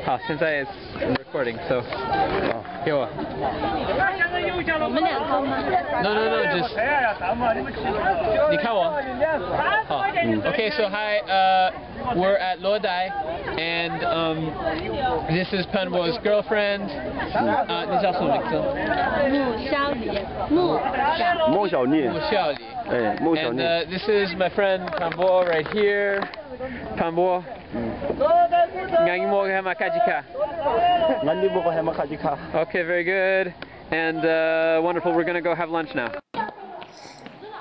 好，现在 it's recording, so 给我。我们两个吗 No, no, no, just 你看我。好。Okay, so hi, we're at Luo Dai, and this is Panbo's girlfriend. 你叫什么名字？穆小丽。穆小丽。And this is my friend Panbo right here. Panbo. Okay, very good. And wonderful. We're gonna go have lunch now.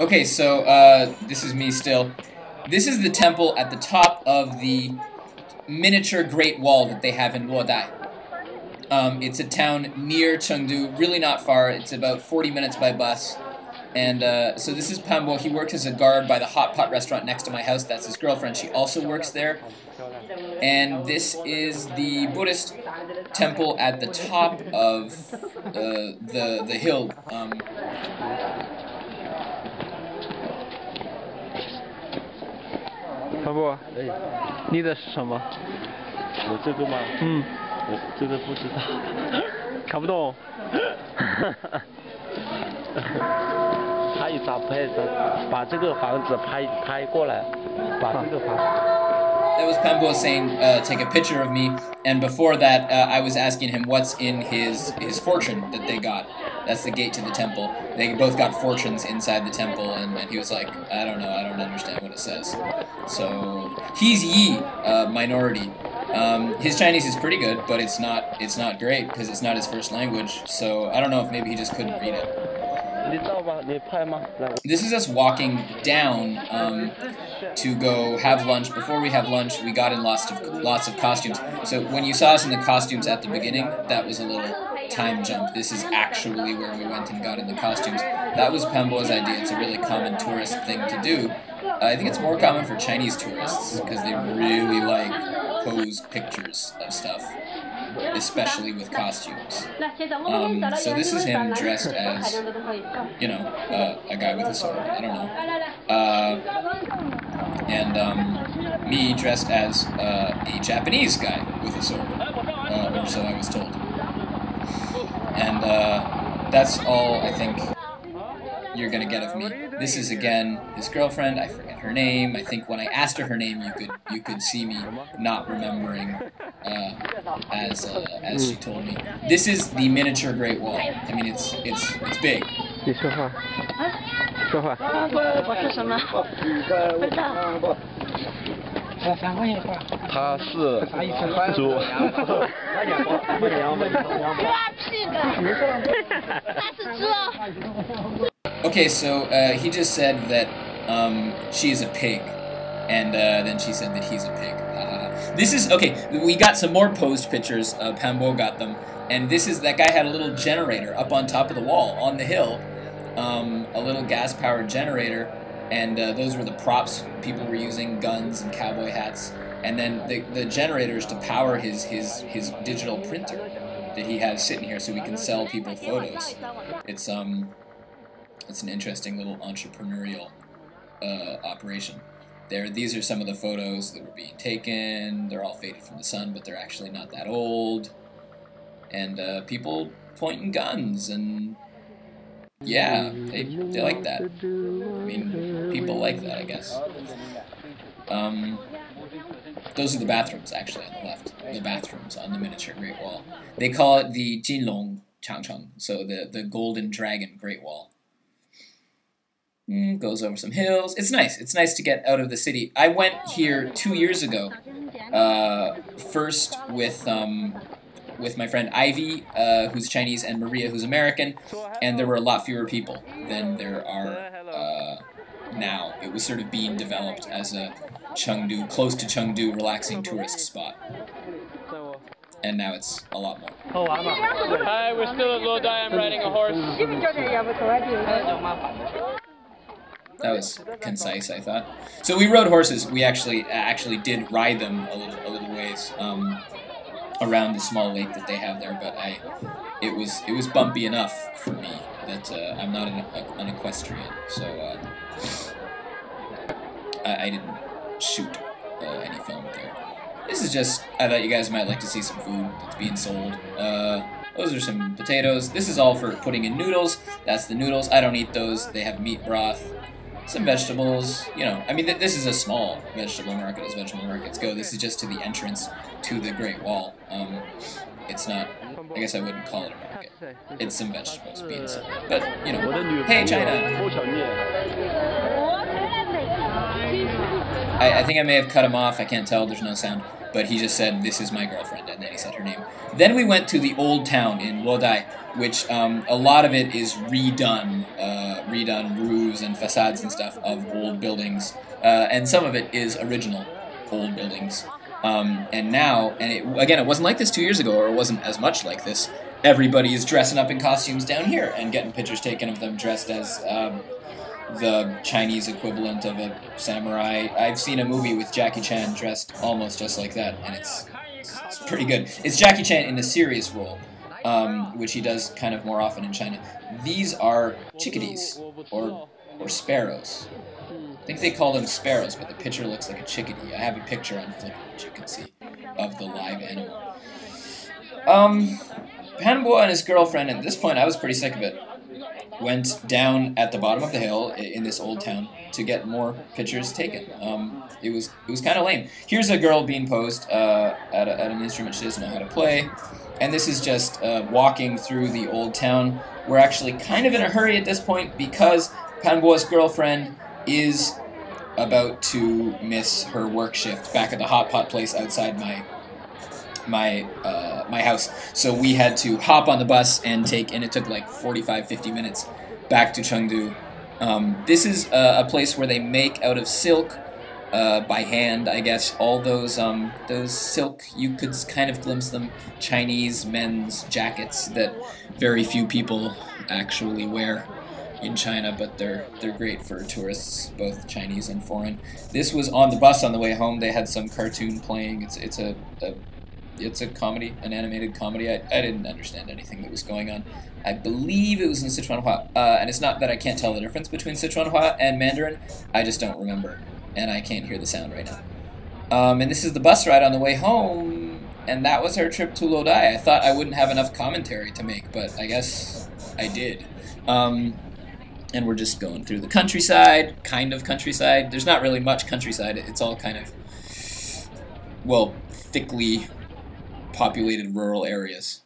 Okay, so this is me still. This is the temple at the top of the miniature Great Wall that they have in Luo Dai. It's a town near Chengdu, really not far. It's about 40 minutes by bus. And so this is Panbo. He works as a guard by the hot pot restaurant next to my house. That's his girlfriend. She also works there. And this is the Buddhist temple at the top of the hill. Panbo, 你的是什么？我这个吗？我这个不知道，看不懂。他一咋拍的？把这个房子拍过来，把这个房。That was Panbo saying, take a picture of me, and before that, I was asking him what's in his fortune that they got. That's the gate to the temple. They both got fortunes inside the temple, and he was like, I don't know, I don't understand what it says. So, he's Yi, minority. His Chinese is pretty good, but it's not great, because it's not his first language, so I don't know if maybe he just couldn't read it. This is us walking down to go have lunch. Before we have lunch, we got in lots of costumes. So when you saw us in the costumes at the beginning, that was a little time jump. This is actually where we went and got in the costumes. That was Panbo's idea. It's a really common tourist thing to do. I think it's more common for Chinese tourists because they really like pose pictures of stuff, especially with costumes. So this is him dressed as, you know, a guy with a sword. I don't know. And me dressed as a Japanese guy with a sword, or so I was told. And that's all I think you're gonna get of me. This is again his girlfriend. I forget her name. I think when I asked her name, you could see me not remembering as she told me. This is the miniature Great Wall. I mean, it's big. 你说话。说话。我说什么？不知道。他是猪。Okay, so he just said that she is a pig, and then she said that he's a pig. This is, okay, we got some more posed pictures, Panbo got them, and this is, that guy had a little generator up on top of the wall, on the hill, a little gas-powered generator, and those were the props people were using, guns and cowboy hats, and then the generators to power his digital printer that he has sitting here so we can sell people photos. It's an interesting little entrepreneurial operation. These are some of the photos that were being taken. They're all faded from the sun, but they're actually not that old. And people pointing guns, and yeah, they like that. I mean, people like that, I guess. Those are the bathrooms, actually, on the left. The bathrooms on the miniature Great Wall. They call it the Jinlong Changcheng, so the Golden Dragon Great Wall. Goes over some hills. It's nice. It's nice to get out of the city. I went here 2 years ago. First with my friend Ivy, who's Chinese, and Maria, who's American, and there were a lot fewer people than there are now. It was sort of being developed as a Chengdu, close to Chengdu, relaxing tourist spot. And now it's a lot more. Hi, we're still at Luo Dai. I'm riding a horse. That was concise, I thought. So we rode horses. We actually did ride them a little ways around the small lake that they have there. But it was bumpy enough for me that I'm not an equestrian, so I didn't shoot any film there. This is just, I thought you guys might like to see some food that's being sold. Those are some potatoes. This is all for putting in noodles. That's the noodles. I don't eat those. They have meat broth. Some vegetables. You know, I mean, this is a small vegetable market as vegetable markets go. This is just to the entrance to the Great Wall. It's not, I guess I wouldn't call it a market. It's some vegetables being sold. But, you know, hey, China! I think I may have cut him off. I can't tell. There's no sound. But he just said, "This is my girlfriend," and then he said her name. Then we went to the old town in Luo Dai, which a lot of it is redone roofs and facades and stuff of old buildings, and some of it is original old buildings. And now, again, it wasn't like this 2 years ago, or it wasn't as much like this. Everybody is dressing up in costumes down here and getting pictures taken of them dressed as the Chinese equivalent of a samurai. I've seen a movie with Jackie Chan dressed almost just like that, and it's pretty good. It's Jackie Chan in a serious role, which he does kind of more often in China. These are chickadees, or sparrows. I think they call them sparrows, but the picture looks like a chickadee. I have a picture on Flickr, which you can see, of the live animal. Panbo and his girlfriend, at this point I was pretty sick of it, went down at the bottom of the hill in this old town to get more pictures taken. It was kind of lame. Here's a girl being posed at an instrument she doesn't know how to play, and this is just walking through the old town. We're actually kind of in a hurry at this point because Panbo's girlfriend is about to miss her work shift back at the hot pot place outside my house. So we had to hop on the bus and it took like 45-50 minutes back to Chengdu. This is a place where they make out of silk by hand, I guess, all those silk, you could kind of glimpse them, Chinese men's jackets that very few people actually wear in China, but they're great for tourists, both Chinese and foreign. This was on the bus on the way home. They had some cartoon playing. It's a comedy, an animated comedy. I didn't understand anything that was going on. I believe it was in Sichuanhua, and it's not that I can't tell the difference between Sichuanhua and Mandarin, I just don't remember, and I can't hear the sound right now. And this is the bus ride on the way home, and that was our trip to Luo Dai. I thought I wouldn't have enough commentary to make, but I guess I did. And we're just going through the countryside, kind of countryside. There's not really much countryside. It's all kind of, well, thickly populated rural areas.